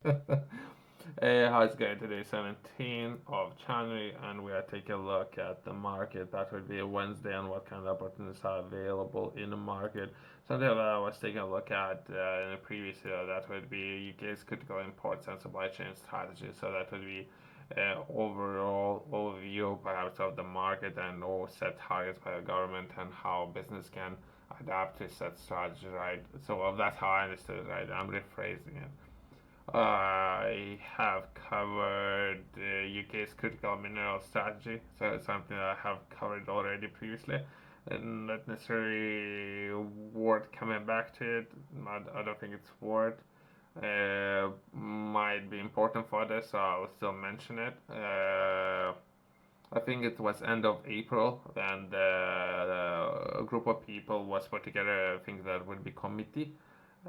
Hey, how's it going today? 17th of January, and we are taking a look at the market. That would be a Wednesday and what kind of opportunities are available in the market. Something that I was taking a look at in the previous year, that would be UK's critical imports and supply chain strategy. So that would be overall overview perhaps of the market and all set targets by the government and how business can adapt to set strategy, right? So that's how I understood it, right? I'm rephrasing it. I have covered UK's critical mineral strategy, so it's something that I have covered already previously, and not necessarily worth coming back to it. I don't think it's worth. Might be important for this, so I'll still mention it. I think it was end of April, and a group of people was put together. I think that would be committee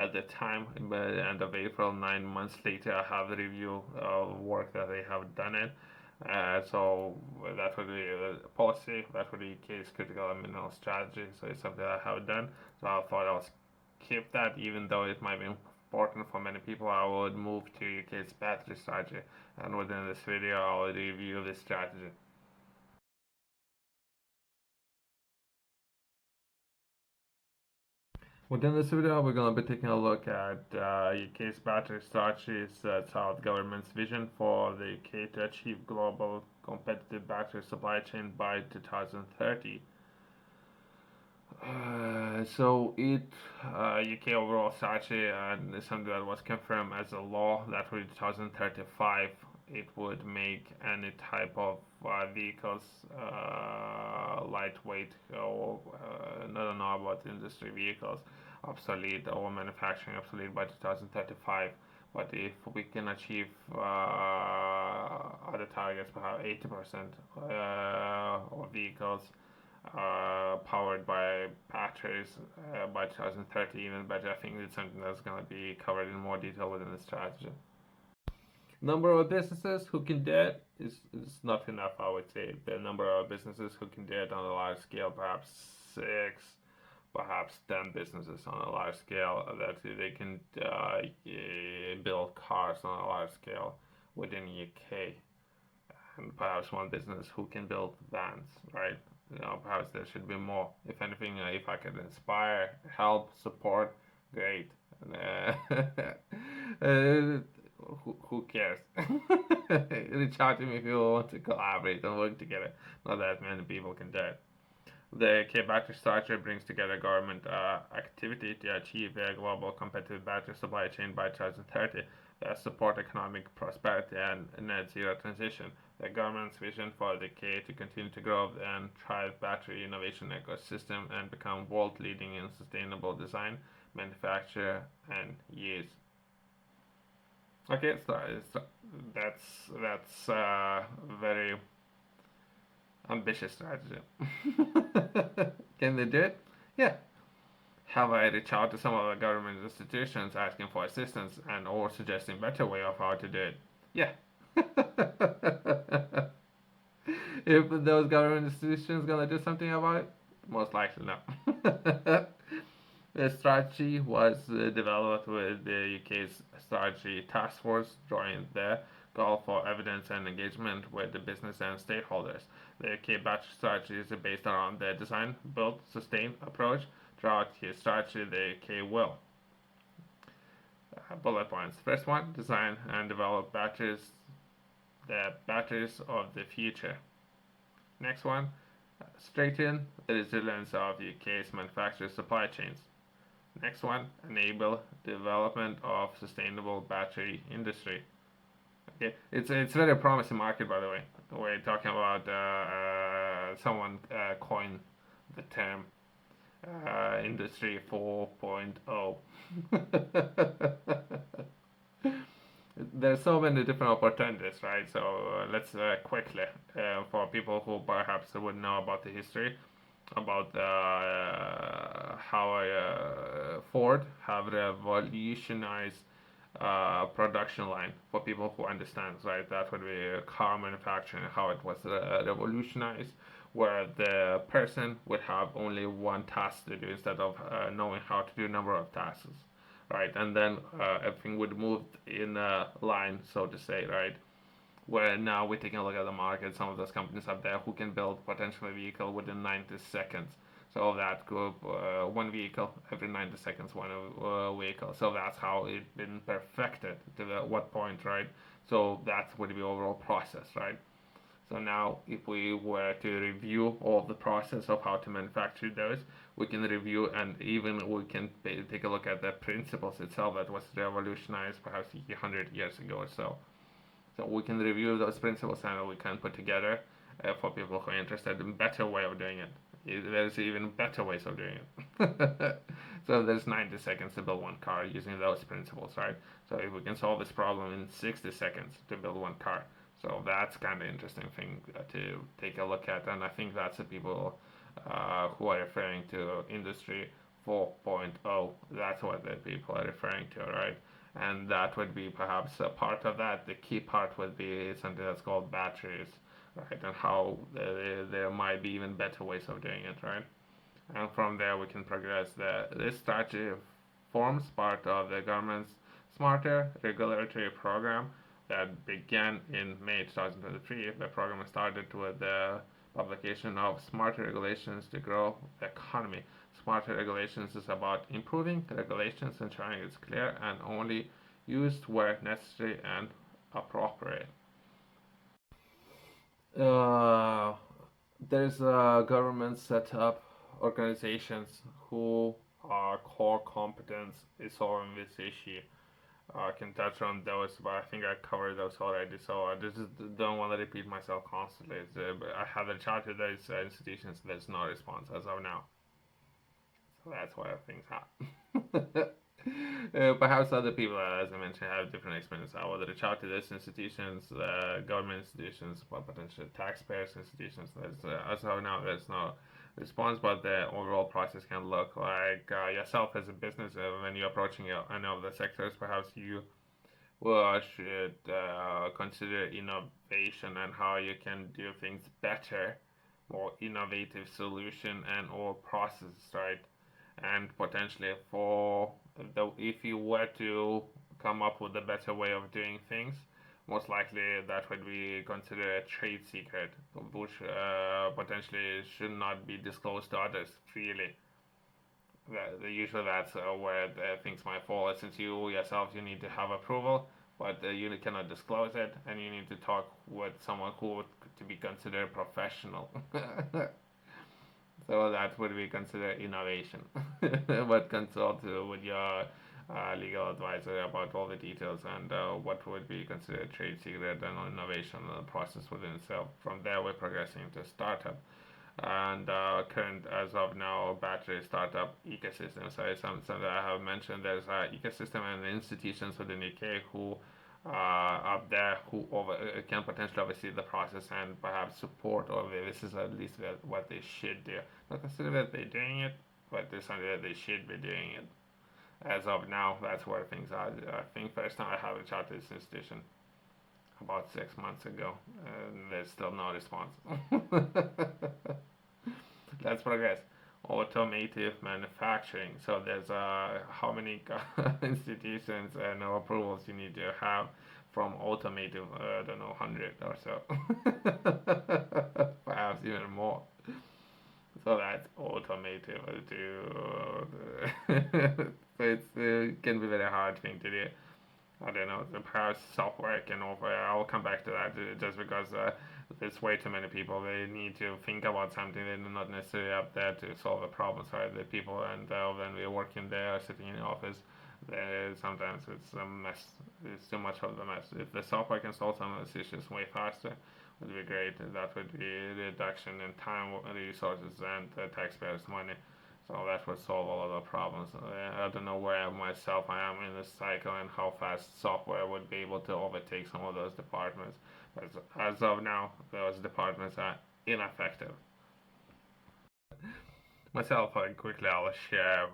at the time. By the end of April, 9 months later, I have the review of work that they have done it. So that would be a policy. That would be case critical and mineral strategy. So it's something I have done. So I thought I'll skip that, even though it might be important for many people. I would move to UK's battery strategy, and within this video, I'll review this strategy. Within this video, we're going to be taking a look at UK's battery strategy sets out government's vision for the UK to achieve global competitive battery supply chain by 2030. UK overall strategy and is something that was confirmed as a law that by 2035 it would make any type of vehicles lightweight or I don't know about industry vehicles obsolete or manufacturing obsolete by 2035. But if we can achieve other targets, perhaps 80% of vehicles powered by batteries by 2030, even better. I think it's something that's going to be covered in more detail within the strategy. Number of businesses who can do it is not enough, I would say. The number of businesses who can do it on a large scale, perhaps six, perhaps 10 businesses on a large scale that they can build cars on a large scale within UK, and perhaps one business who can build vans, right? Perhaps there should be more. If anything, if I could inspire, help, support, great. uh, who cares? Reach out to me if you want to collaborate and work together. Not that many people can do it. The K battery structure brings together government activity to achieve a global competitive battery supply chain by 2030 that support economic prosperity and net zero transition. The government's vision for the K to continue to grow and thrive battery innovation ecosystem and become world leading in sustainable design, manufacture, and use. Okay, so that's very ambitious strategy. Can they do it? Yeah. Have I reached out to some of the government institutions asking for assistance and or suggesting better way of how to do it? Yeah. If those government institutions gonna do something about it, most likely no. The strategy was developed with the UK's strategy task force, drawing the call for evidence and engagement with the business and stakeholders. The UK batch strategy is based around the design, build, sustain approach. Throughout his strategy, the UK will. Bullet points. First one, design and develop batteries, the batteries of the future. Next one, strengthen the resilience of UK's manufacturing supply chains. Next one, enable development of sustainable battery industry. Okay, it's very promising market, by the way. We're talking about someone coined the term industry 4.0. There's so many different opportunities, right? So let's quickly, for people who perhaps would know about the history, about how Ford have revolutionized production line for people who understand, right? That would be car manufacturing, how it was revolutionized, where the person would have only one task to do instead of knowing how to do a number of tasks. right? And then everything would move in a line, so to say, right? Where now we're taking a look at the market, some of those companies up there who can build potentially a vehicle within 90 seconds. So that group, one vehicle every 90 seconds, one vehicle. So that's how it's been perfected to what point, right? So that's what the overall process, right? So now, if we were to review all the process of how to manufacture those, we can review and even we can take a look at the principles itself that was revolutionized perhaps 100 years ago or so. So we can review those principles and we can put together for people who are interested in better way of doing it. There's even better ways of doing it. So there's 90 seconds to build one car using those principles, right? So if we can solve this problem in 60 seconds to build one car, so that's kind of interesting thing to take a look at, and I think that's the people who are referring to Industry 4.0. That's what the people are referring to, right? And that would be perhaps a part of that. The key part would be something that's called batteries, right? And how there might be even better ways of doing it, right? And from there we can progress. This strategy forms part of the government's smarter regulatory program that began in May 2023. The program started with the publication of smarter regulations to grow the economy. Smarter regulations is about improving regulations, ensuring it's clear and only used where necessary and appropriate. Uh, there's a government set up organizations who are core competence is solving this issue. I can touch on those, but I think I covered those already. So I just don't want to repeat myself constantly. But I have a chat with those institutions. There's no response as of now. So that's why things happen. Perhaps other people, as I mentioned, have different experiences. I would reach out to these institutions, government institutions, but potentially taxpayers institutions. As of now, there's no response, but the overall process can look like yourself as a business when you're approaching any of the sectors. Perhaps you should consider innovation and how you can do things better, more innovative solution and or process, right? And potentially for if you were to come up with a better way of doing things, most likely that would be considered a trade secret, which potentially should not be disclosed to others freely. Usually that's where things might fall. Since you yourself you need to have approval, but you cannot disclose it, and you need to talk with someone who would to be considered professional. So that would be considered innovation. But consult with your legal advisor about all the details and what would be considered trade secret and innovation process within itself. From there, we're progressing to startup and current as of now battery startup ecosystem. So it's something that I have mentioned. There's an ecosystem and institutions within UK who up there who can potentially oversee the process and perhaps support or this is at least what they should do. Not consider that they're doing it, but it's something that they should be doing it. As of now, that's where things are. I think first time I have a chat to this institution about 6 months ago, and there's still no response. Let's progress. Automotive manufacturing. So there's how many institutions and approvals you need to have from automotive. I don't know, 100 or so, perhaps even more. So that's automotive. So it can be very hard thing to do. I don't know, perhaps software can offer. I'll come back to that just because there's way too many people. They need to think about something. They're not necessarily up there to solve the problems, right? The people, and when we're working there, sitting in the office, sometimes it's a mess. It's too much of the mess. If the software can solve some of these issues way faster, would be great. That would be a reduction in time, resources, and taxpayers' money. So that would solve all of the problems. I don't know where myself I am in this cycle and how fast software would be able to overtake some of those departments. But as of now, those departments are ineffective. Myself, quickly I'll share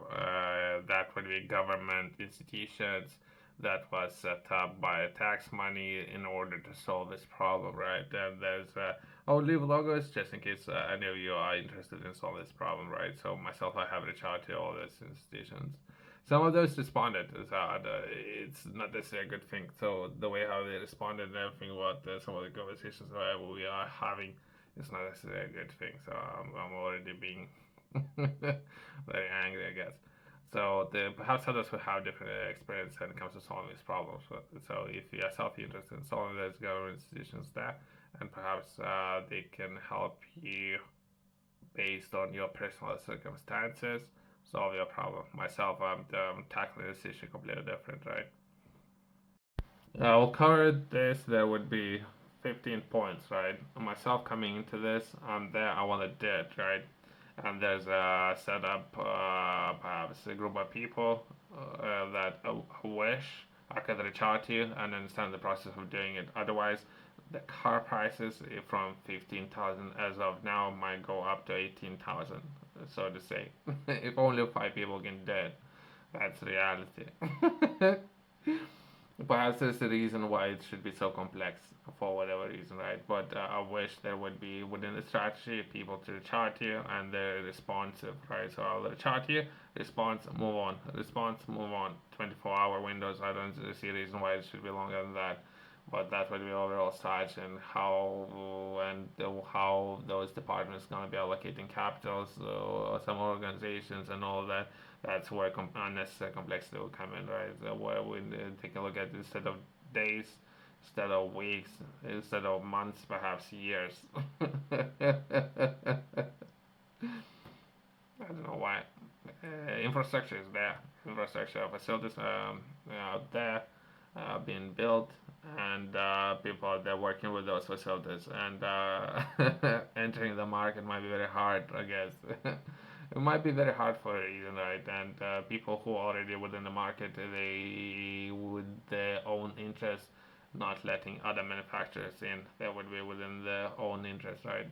that would be government institutions that was set up by tax money in order to solve this problem, right? And I'll leave logos just in case any of you are interested in solving this problem, right? So myself, I have reached out to all these institutions. Some of those responded, so it's not necessarily a good thing. So the way how they responded and everything, what some of the conversations that we are having, is not necessarily a good thing. So I'm already being very angry, I guess. So perhaps others will have different experience when it comes to solving these problems. So if you are self-interested in solving those government institutions there, and perhaps they can help you based on your personal circumstances solve your problem. Myself, I'm tackling this issue completely different, right? I'll cover this. There would be 15 points, right? Myself coming into this, I'm there. I want to do it, right? And there's a setup, perhaps a group of people that wish I could reach out to you and understand the process of doing it. Otherwise, the car prices from 15,000 as of now might go up to 18,000, so to say. If only 5 people can do it, that's reality. Perhaps there's a reason why it should be so complex for whatever reason, right? But I wish there would be within the strategy people to chart you and they're responsive, right? So I'll chart you, response, move on, response, move on. 24-hour windows. I don't see a reason why it should be longer than that. But that would be overall strategy and how those departments gonna be allocating capitals, some organizations and all of that. That's where unnecessary complexity will come in, right? So where we take a look at instead of days, instead of weeks, instead of months, perhaps years. I don't know why. Infrastructure is there. Infrastructure facilities out there being built, and people are there working with those facilities. And entering the market might be very hard, I guess. It might be very hard for a reason, right? And people who are already within the market, they with their own interest, not letting other manufacturers in. That would be within their own interest, right?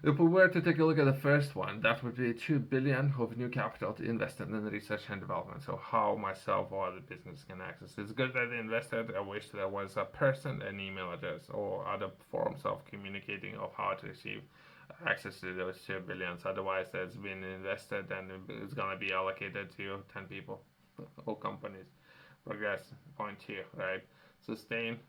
If we were to take a look at the first one, that would be 2 billion of new capital to invest in research and development. So how myself or the business can access. It's good that they invested. I wish there was a person, an email address, or other forms of communicating of how to receive access to those 2 billions. Otherwise, that's been invested and it's gonna be allocated to 10 people or companies. Progress. Point two, right? Sustain,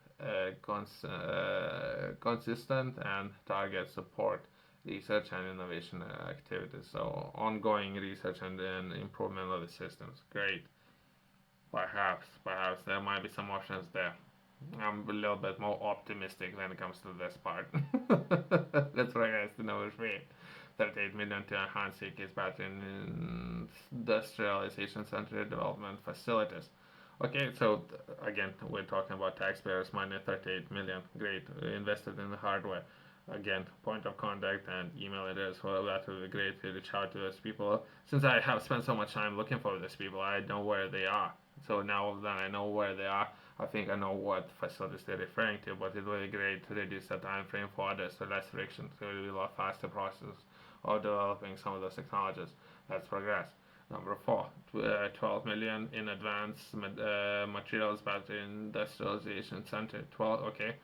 consistent, and target support research and innovation activities. So ongoing research and then improvement of the systems. Great. Perhaps there might be some options there. I'm a little bit more optimistic when it comes to this part. That's what I guess the number three. 38 million to enhance CK's battery in industrialization center development facilities. Okay, so again, we're talking about taxpayers' money, 38 million. Great, invested in the hardware. Again, point of contact and email address. Well, that would be great to reach out to those people. Since I have spent so much time looking for these people, I know where they are. So now that I know where they are, I think I know what facilities they're referring to. But it would be great to reduce the time frame for others, so less friction. So it will be a lot faster process of developing some of those technologies. That's progress. Number four, 12 million in advanced materials battery industrialization center. 12, okay.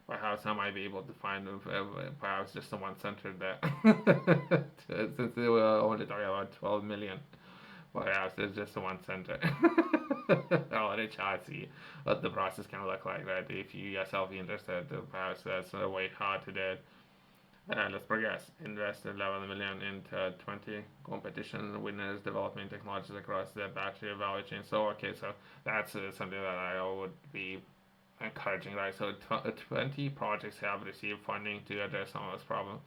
Perhaps I might be able to find perhaps just the one center there. Since we were only talking about 12 million, perhaps there's just the one center. I'll reach out, see what the process can look like, right? If you yourself are interested, perhaps that's a way how to do it. Let's progress. Invest 11 million into 20 competition winners developing technologies across the battery value chain. So, okay, so that's something that I would be encouraging, right? So 20 projects have received funding to address some of those problems.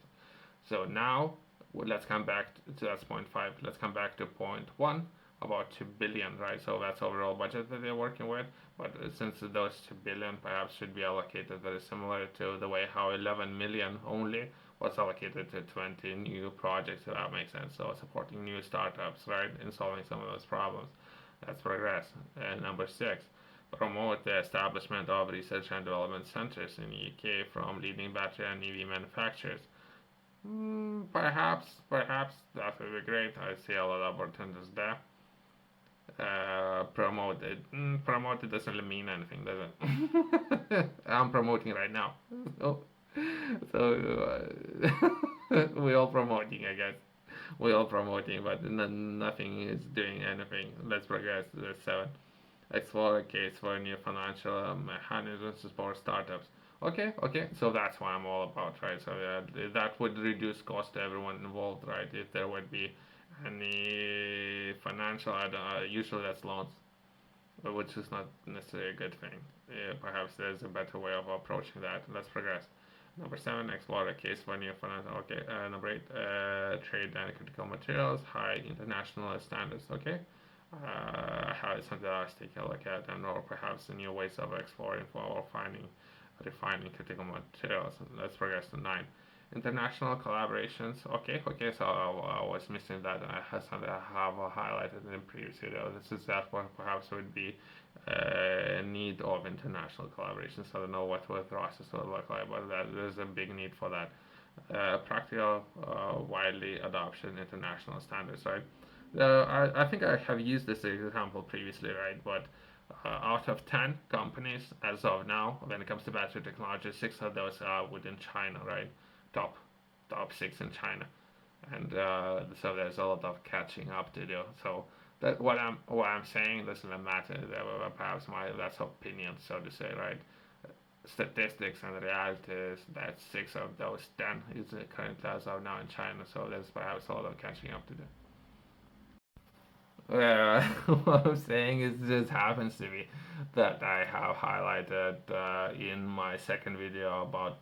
So now let's come back to that's point five. Let's come back to point one, about 2 billion, right? So that's overall budget that they're working with. But since those 2 billion perhaps should be allocated very similar to the way how 11 million only was allocated to 20 new projects, if that makes sense. So supporting new startups, right, in solving some of those problems. That's progress. And number six, promote the establishment of research and development centers in the UK from leading battery and EV manufacturers. Perhaps that would be great. I see a lot of opportunities there. Promote it doesn't really mean anything, does it? I'm promoting right now, so we're all promoting, I guess. we all promoting, but nothing is doing anything. Let's progress to the 7. Explore a case for new financial mechanisms for startups. Okay, okay, so that's what I'm all about, right? So that would reduce cost to everyone involved, right? If there would be any financial, usually that's loans, which is not necessarily a good thing. Perhaps there's a better way of approaching that. Let's progress. Number 7, explore a case for new financial. Okay, number 8, trade and critical materials, high international standards. Okay, how it's something I was taking a look at, and or perhaps new ways of exploring for or finding, refining critical materials. Let's progress to 9. International collaborations. Okay, okay. So I was missing that. I have something I have highlighted in the previous video. This is that what perhaps would be a need of international collaborations. I don't know what the process would look like, but there's a big need for that. Practical, widely adoption, international standards, right? I think I have used this example previously, right? But out of 10 companies as of now, when it comes to battery technology, 6 of those are within China, right? Top top 6 in China, and so there's a lot of catching up to do. So that what I'm saying doesn't matter. Perhaps that's opinion, so to say, right? Statistics and reality is that 6 of those 10 is currently as of now in China. So there's perhaps a lot of catching up to do. Yeah, what I'm saying is just happens to be that I have highlighted in my second video about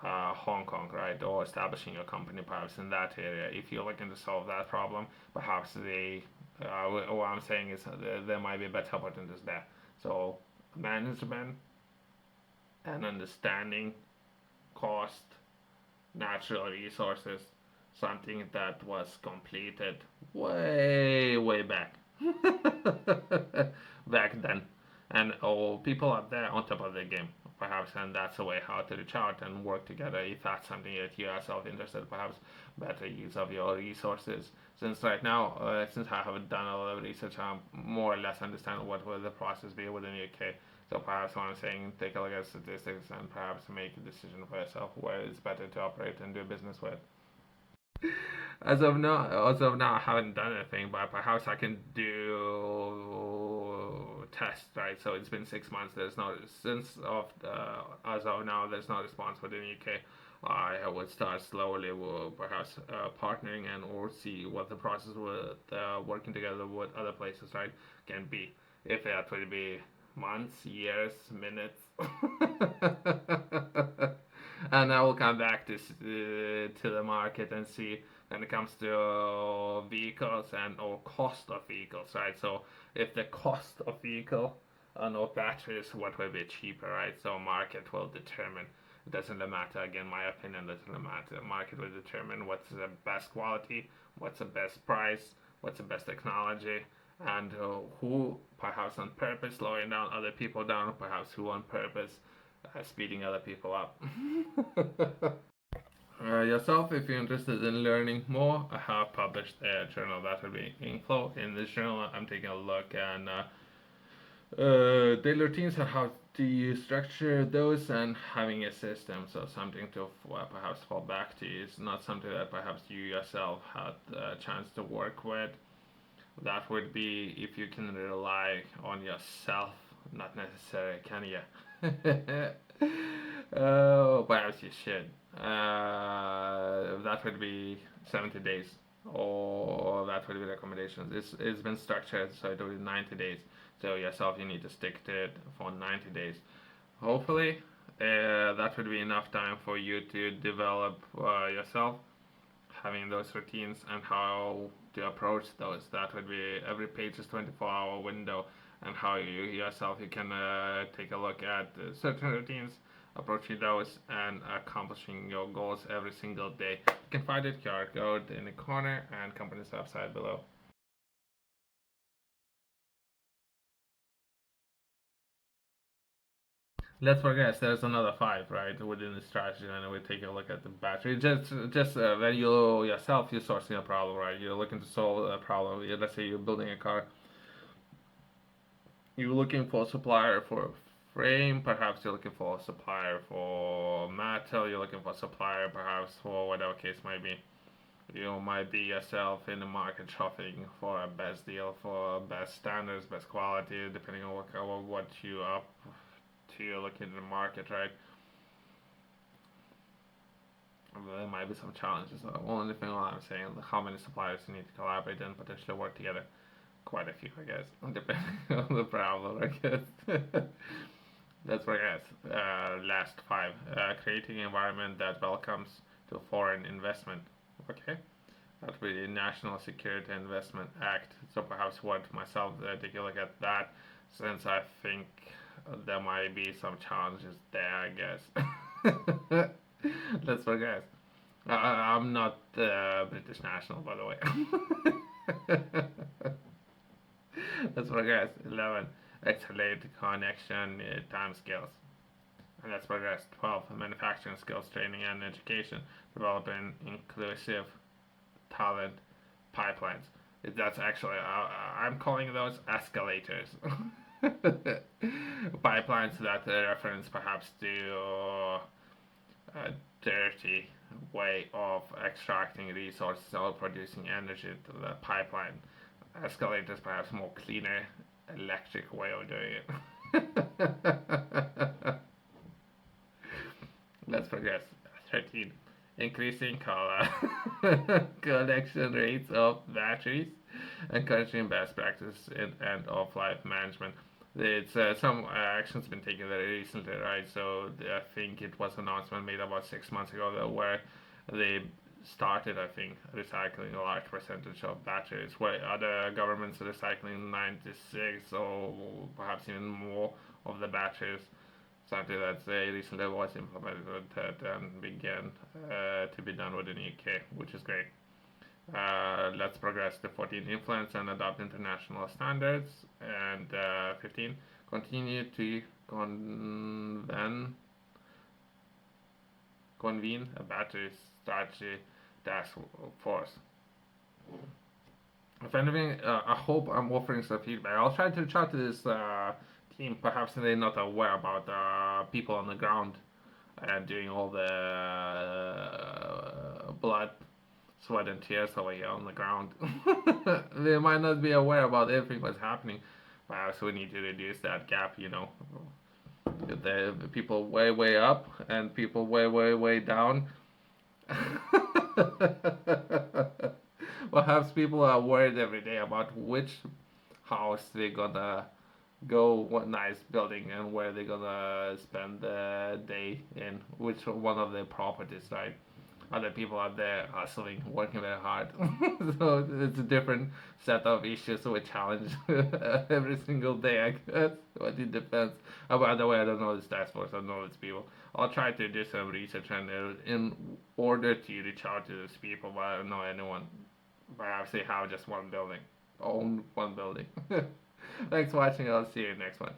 Hong Kong, right, or establishing a company perhaps in that area. If you're looking to solve that problem, perhaps what I'm saying is there might be better opportunities there. So management and understanding cost, natural resources, something that was completed way back back then, and all people are there on top of the game perhaps, and that's a way how to reach out and work together if that's something that you yourself interested, perhaps better use of your resources. Since right now, since I haven't done a lot of research, I more or less understand what will the process be within the UK. So perhaps what I'm saying, take a look at statistics and perhaps make a decision for yourself where it's better to operate and do business with. As of now, I haven't done anything, but perhaps I can do tests, right? So it's been 6 months. There's no since of as of now, there's no response within the UK. I would start slowly, perhaps partnering and or see what the process with working together with other places, right, can be. If that would be months, years, minutes. And I will come back to the market and see when it comes to vehicles and or cost of vehicles, right? So if the cost of vehicle and or batteries, what will be cheaper, right? So market will determine. It doesn't matter. Again, my opinion doesn't matter. Market will determine what's the best quality, what's the best price, what's the best technology, and who perhaps on purpose slowing down other people down, perhaps who on purpose speeding other people up. Yourself, if you're interested in learning more, I have published a journal that will be Inflow. In this journal, I'm taking a look at daily routines and how do you structure those and having a system. So something to perhaps fall back to is not something that perhaps you yourself had a chance to work with. That would be if you can rely on yourself, not necessarily can you? Perhaps you should. That would be 70 days, or that would be recommendations. It's been structured so it will be 90 days. So yourself, you need to stick to it for 90 days. Hopefully, that would be enough time for you to develop yourself, having those routines and how to approach those. That would be every page is 24-hour window, and how you yourself you can take a look at certain routines, approaching those, and accomplishing your goals every single day. You can find it QR code in the corner and company's website below. Let's progress. There's another 5, right, within the strategy, and we take a look at the battery. Just when you yourself you're sourcing a problem, right? You're looking to solve a problem. Let's say you're building a car. You're looking for a supplier for frame. Perhaps you're looking for a supplier for metal. You're looking for a supplier, perhaps for whatever case might be. You might be yourself in the market shopping for a best deal, for best standards, best quality, depending on what you up to looking in the market, right? There might be some challenges. The only thing I'm saying, how many suppliers you need to collaborate and potentially work together. Quite a few, I guess, depending on the problem, I guess. That's what I guess. Last five. Creating an environment that welcomes to foreign investment. Okay, that would be the National Security Investment Act. So perhaps what myself take a look at that, since I think there might be some challenges there, I guess. That's what I guess. I'm not British national, by the way. That's progress. 11. Accelerate connection time skills. And that's progress. 12. Manufacturing skills training and education. Developing inclusive talent pipelines. That's actually, I'm calling those escalators. Pipelines that reference perhaps to a dirty way of extracting resources or producing energy to the pipeline. Escalators perhaps more cleaner electric way of doing it. Let's progress. 13. Increasing color collection rates of batteries, encouraging best practice in end of life management. It's some actions been taken very recently, right? So I think it was an announcement made about 6 months ago that where they started, I think, recycling a large percentage of batteries, where other governments are recycling 96 or perhaps even more of the batteries. Something that recently was implemented and began to be done within the UK, which is great. Let's progress to 14. Influence and adopt international standards. And 15. Continue to convene a battery strategy task force. If anything, I hope I'm offering some feedback. I'll try to reach out to this team. Perhaps they're not aware about people on the ground and doing all the blood, sweat, and tears over here on the ground. They might not be aware about everything that's happening. Perhaps we need to reduce that gap, the people way up and people way down. Perhaps people are worried every day about which house they're gonna go, what nice building, and where they're gonna spend the day in, which one of their properties, right? Other people out there hustling, working very hard. So it's a different set of issues with challenge every single day, I guess. But it depends. Oh, by the way, I don't know this task force, I don't know these people. I'll try to do some research and in order to reach out to these people, but I don't know anyone. Perhaps they have just one building, own one building. Thanks for watching. I'll see you next one.